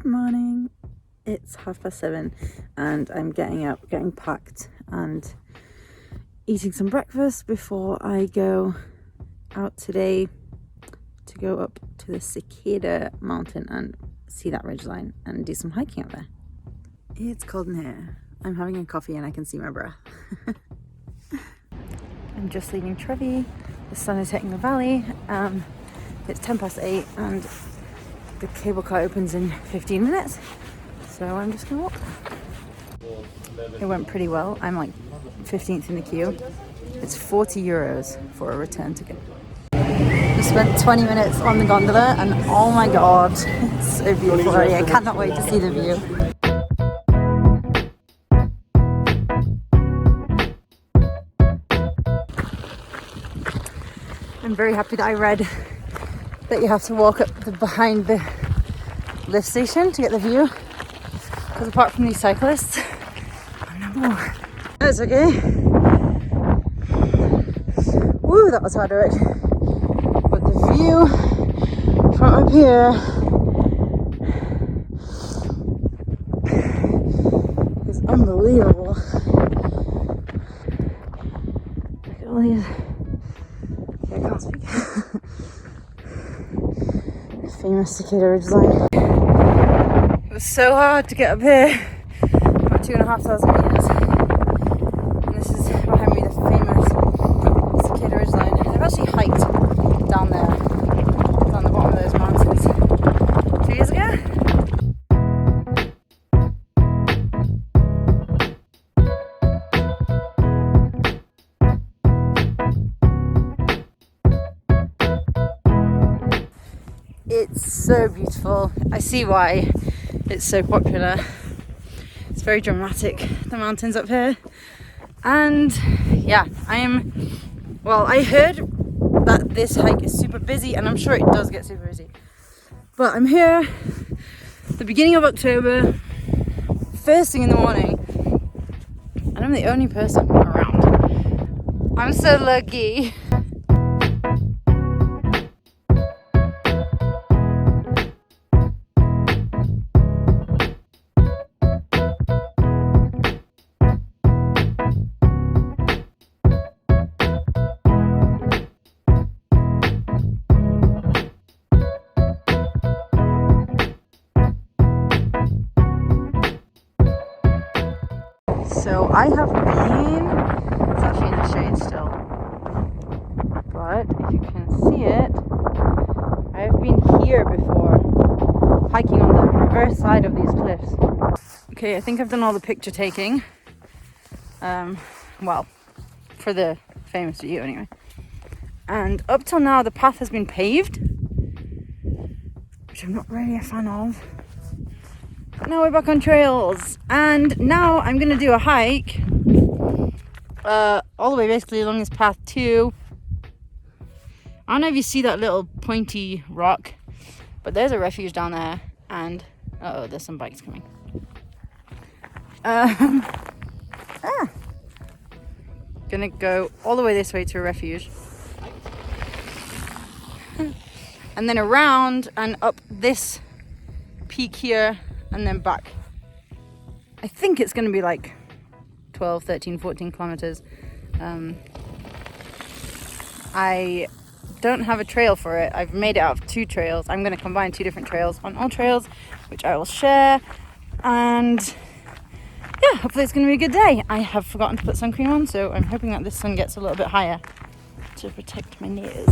Good morning. It's 7:30 and I'm getting up, getting packed and eating some breakfast before I go out today to go up to the Seceda mountain and see that ridgeline and do some hiking up there. It's cold in here. I'm having a coffee and I can see my breath. I'm just leaving Trevi. The sun is hitting the valley. It's 8:10 and the cable car opens in 15 minutes. So I'm just gonna walk. It went pretty well. I'm like 15th in the queue. It's €40 for a return ticket. We spent 20 minutes on the gondola and oh my god, it's so beautiful already. I cannot wait to see the view. I'm very happy that I read that you have to walk up behind the lift station to get the view. Because apart from these cyclists, I'm number one. That's okay. Woo, that was hard work. But the view from up here is unbelievable. Look at all these. Okay, I can't speak. Famous Seceda Ridgeline. It was so hard to get up here, about 2,500 meters. And this is behind me, the famous Seceda Ridgeline. I've actually hiked down there, down the bottom of those mountains 2 years ago. It's so beautiful. I see why it's so popular. It's very dramatic, the mountains up here. And yeah, I heard that this hike is super busy, and I'm sure it does get super busy. But I'm here the beginning of October, first thing in the morning, and I'm the only person around. I'm so lucky. So I have been, it's actually in the shade still, but if you can see it, I have been here before, hiking on the reverse side of these cliffs. Okay, I think I've done all the picture taking, well, for the famous view anyway. And up till now the path has been paved, which I'm not really a fan of. Now we're back on trails, and now I'm gonna do a hike all the way basically along this path too. I don't know if you see that little pointy rock, but there's a refuge down there, and oh, there's some bikes coming. Gonna go all the way this way to a refuge, and then around and up this peak here, and then back. I think it's going to be like 12, 13, 14 kilometers. I don't have a trail for it. I've made it out of 2 trails. I'm going to combine 2 different trails on AllTrails, which I will share. And yeah, hopefully it's going to be a good day. I have forgotten to put sun cream on, so I'm hoping that this sun gets a little bit higher to protect my nails.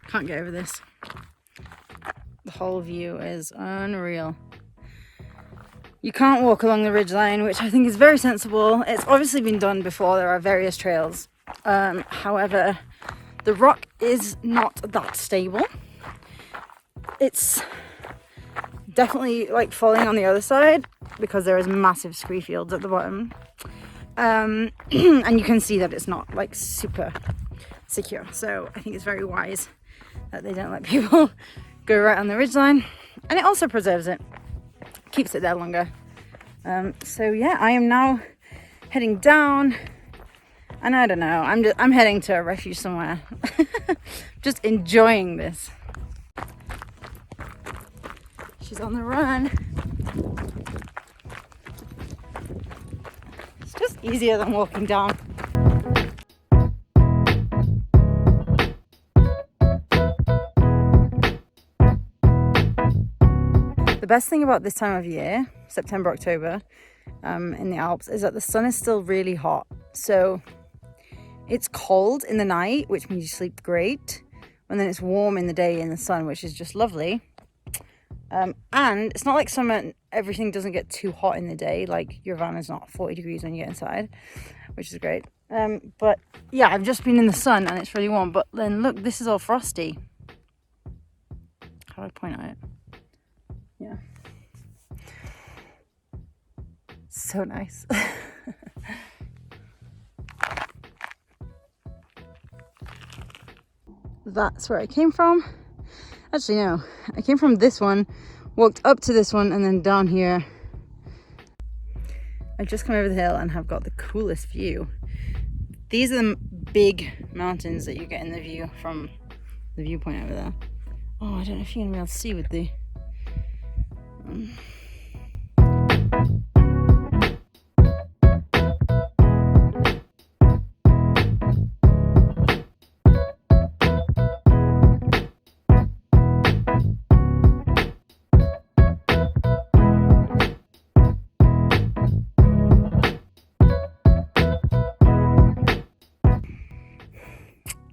Can't get over this. The whole view is unreal. You can't walk along the ridgeline, which I think is very sensible. It's obviously been done before. There are various trails. However, the rock is not that stable. It's definitely like falling on the other side because there is massive scree fields at the bottom. And you can see that it's not like super secure. So I think it's very wise that they don't let people go right on the ridgeline, and it also preserves it, keeps it there longer. So yeah, I am now heading down, and I don't know, I'm heading to a refuge somewhere. Just enjoying this. She's on the run. It's just easier than walking down. The best thing about this time of year, September, October, in the Alps, is that the sun is still really hot. So it's cold in the night, which means you sleep great. And then it's warm in the day in the sun, which is just lovely. And it's not like summer, everything doesn't get too hot in the day. Like your van is not 40 degrees when you get inside, which is great. But yeah, I've just been in the sun and it's really warm. But then look, this is all frosty. How do I point at it? Yeah. So nice. That's where I came from. Actually, no. I came from this one, walked up to this one, and then down here. I've just come over the hill and have got the coolest view. These are the big mountains that you get in the view from the viewpoint over there. Oh, I don't know if you're going to be able to see with the...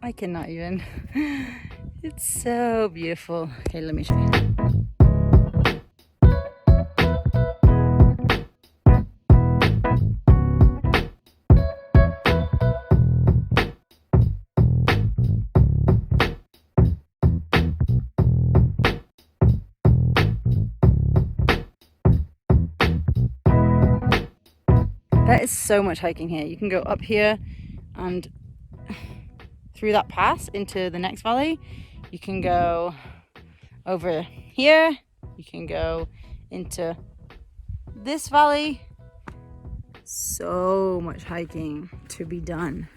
I cannot even. It's so beautiful. Okay, let me show you. There is so much hiking here. You can go up here and through that pass into the next valley. You can go over here. You can go into this valley. So much hiking to be done.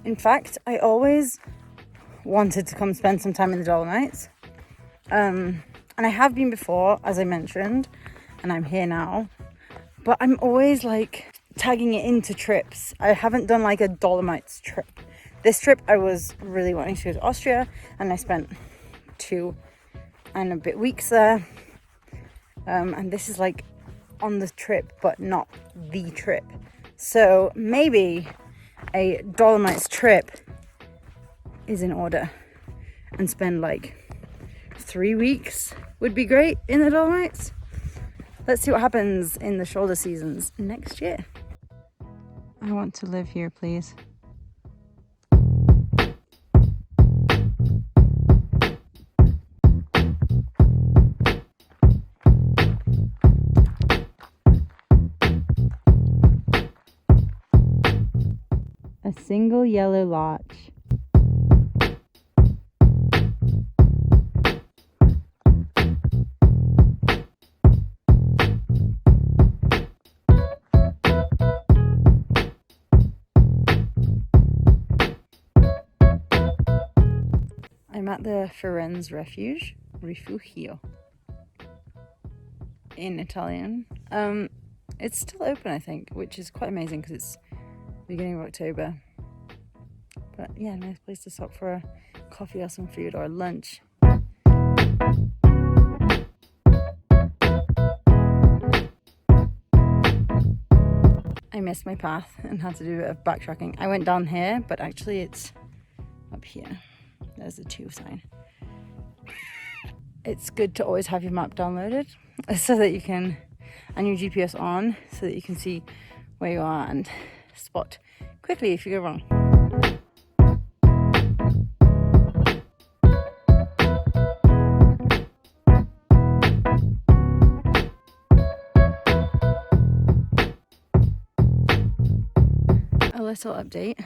In fact, I always wanted to come spend some time in the Dolomites. And I have been before, as I mentioned, and I'm here now. But I'm always like tagging it into trips. I haven't done like a Dolomites trip. This trip I was really wanting to go to Austria, and I spent 2 and a bit weeks there. And this is like on the trip, but not the trip. So maybe a Dolomites trip is in order, and spend like 3 weeks would be great in the Dolomites. Let's see what happens in the shoulder seasons next year. I want to live here, please. A single yellow larch. I'm at the Firenze Refuge, Refugio in Italian. It's still open, I think, which is quite amazing because it's beginning of October. But yeah, nice place to stop for a coffee or some food or lunch. I missed my path and had to do a bit of backtracking. I went down here, but actually it's up here. There's the 2 sign. It's good to always have your map downloaded so that you can, and your GPS on, so that you can see where you are and spot quickly if you go wrong. A little update.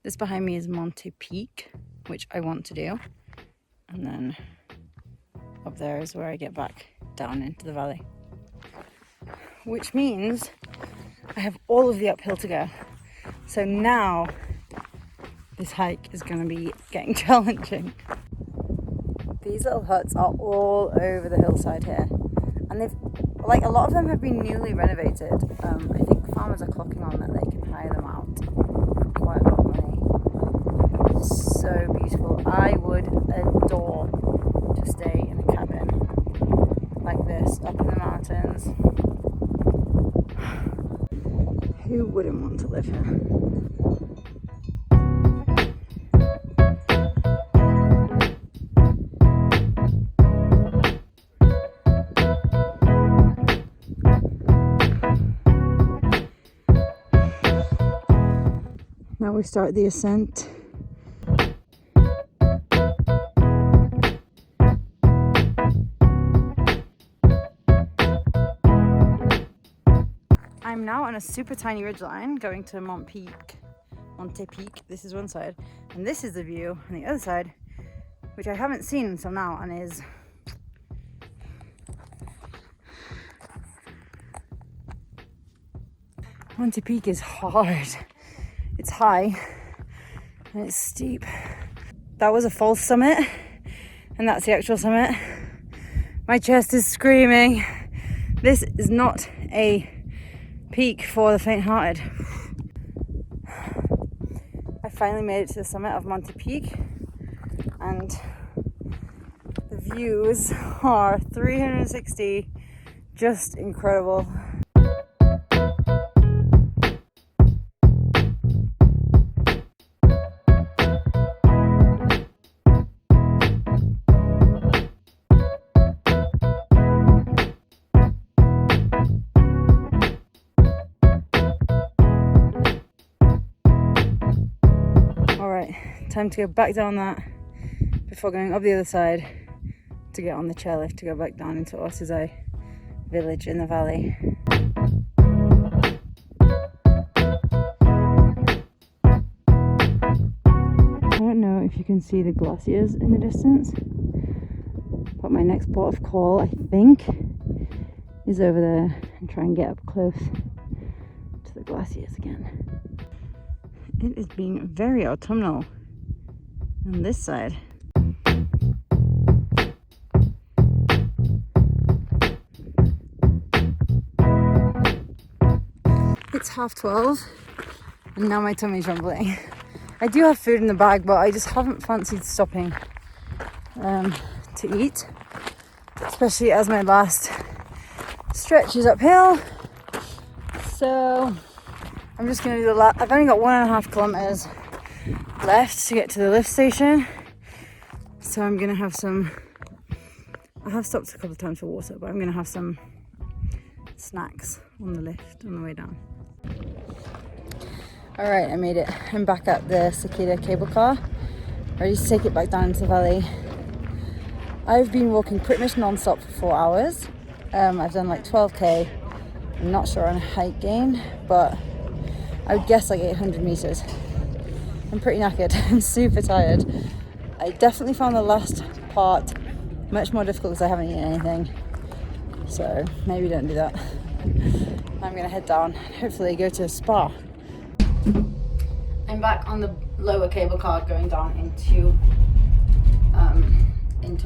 This behind me is Monte Peak, which I want to do. And then up there is where I get back down into the valley. Which means I have all of the uphill to go. So now this hike is going to be getting challenging. These little huts are all over the hillside here, and they've, like, a lot of them have been newly renovated. I think farmers are clocking on that they can hire them out for quite a lot of money. It's so beautiful. I would adore to stay in a cabin like this up in the mountains. Who wouldn't want to live here? Now we start the ascent. I'm now on a super tiny ridgeline going to Monte Peak. This is one side, and this is the view on the other side, which I haven't seen until now, and is Monte Peak is hard. It's high and it's steep. That was a false summit, and that's the actual summit. My chest is screaming. This is not a peak for the faint-hearted. I finally made it to the summit of Monte Peak, and the views are 360, just incredible. Time to go back down that before going up the other side to get on the chairlift to go back down into Ortisei village in the valley. I don't know if you can see the glaciers in the distance, but my next port of call, I think, is over there, and try and get up close to the glaciers again. It is being very autumnal on this side. It's 12:30 and now my tummy's rumbling. I do have food in the bag, but I just haven't fancied stopping to eat, especially as my last stretch is uphill. So I'm just going to do I've only got 1.5 kilometers left to get to the lift station, so I'm gonna have I have stopped a couple of times for water, but I'm gonna have some snacks on the lift on the way down. All right, I made it. I'm back at the Seceda cable car, ready to take it back down into the valley. I've been walking pretty much non-stop for 4 hours. I've done like 12k. I'm not sure on height gain, but I would guess like 800 meters. I'm pretty knackered. I'm super tired. I definitely found the last part much more difficult because I haven't eaten anything. So maybe don't do that. I'm gonna head down and hopefully go to a spa. I'm back on the lower cable car going down into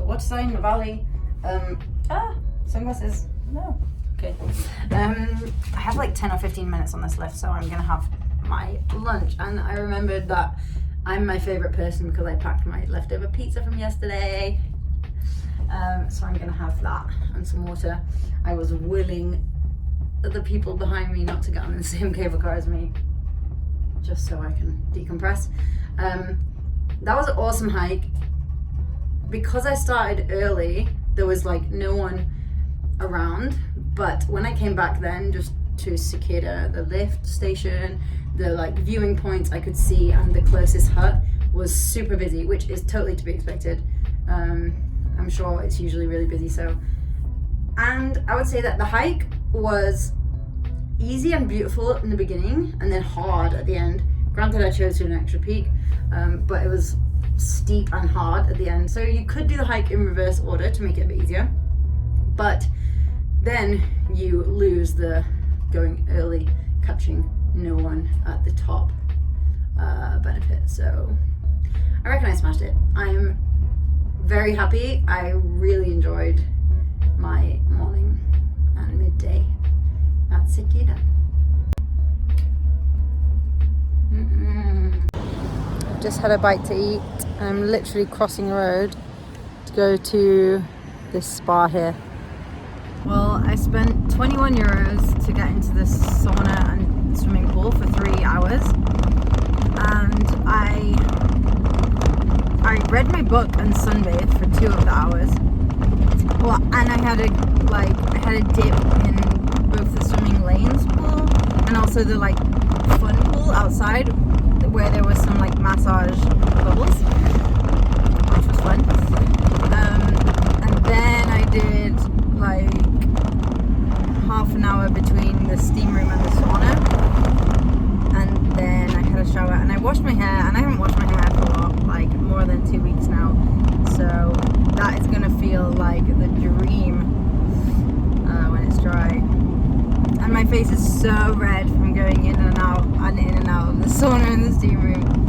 Ortisei in the valley. Sunglasses. No. Okay. I have like 10 or 15 minutes on this lift, so I'm gonna have my lunch, and I remembered that I'm my favorite person because I packed my leftover pizza from yesterday, so I'm gonna have that and some water. I was willing the people behind me not to get on the same cable car as me, just so I can decompress. That was an awesome hike. Because I started early, there was like no one around, but when I came back then just to Seceda, the lift station, the like viewing points I could see, and the closest hut was super busy, which is totally to be expected. I'm sure it's usually really busy. And I would say that the hike was easy and beautiful in the beginning, and then hard at the end. Granted, I chose to do an extra peak, but it was steep and hard at the end. So you could do the hike in reverse order to make it a bit easier, but then you lose the going early, catch one at the top benefit. So I reckon I smashed it. I'm very happy. I really enjoyed my morning and midday at Seceda. I've just had a bite to eat. I'm literally crossing the road to go to this spa here. Well, I spent 21 euros to get into this sauna and swimming pool for 3 hours, and I read my book and sunbathed for 2 of the hours. Well, and I had a dip in both the swimming lanes pool and also the like fun pool outside where there was some like massage bubbles, which was fun. And then I did like half an hour between the steam room and the sauna, and then I had a shower and I washed my hair, and I haven't washed my hair for like more than 2 weeks now, so that is gonna feel like the dream when it's dry. And my face is so red from going in and out of the sauna and the steam room.